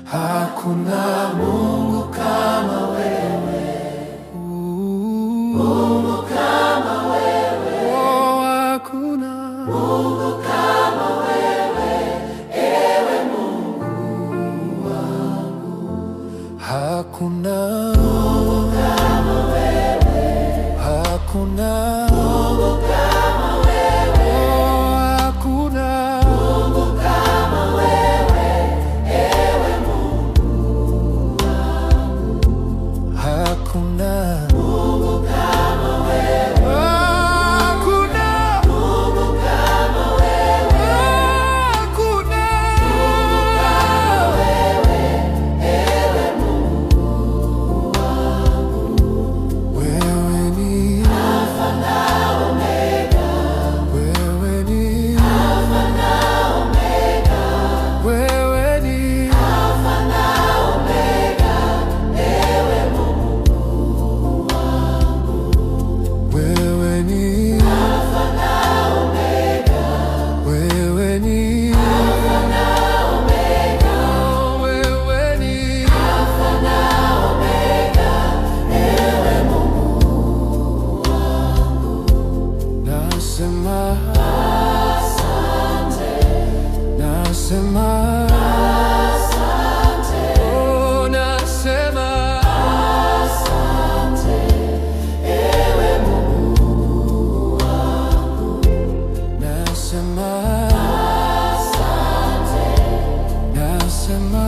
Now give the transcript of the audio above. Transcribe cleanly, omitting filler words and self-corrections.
Hakuna Mungu kama wewe, Mungu kama wewe. Oh, hakuna Mungu kama wewe, ewe Mungu wangu. Hakuna Mungu kama wewe, hakuna Mungu kama wewe. Oh, hakuna Mungu kama wewe, ewe Mungu wangu. Hakuna Mungu kama wewe, hakuna Mungu kama wewe, hakuna Mungu kama wewe, ewe Mungu wangu. Wewe ni Alfa na Omega, wewe ni Alfa na Omega, wewe ni Alfa na Omega, ewe Mungu wangu. Wewe ni Alfa na Omega, wewe ni Alfa na Omega, wewe ni Alfa na Omega, ewe Mungu wangu. Nasema asante, nasema asante, oh, nasema asante, ewe Mungu wangu. Nasema asante, nasema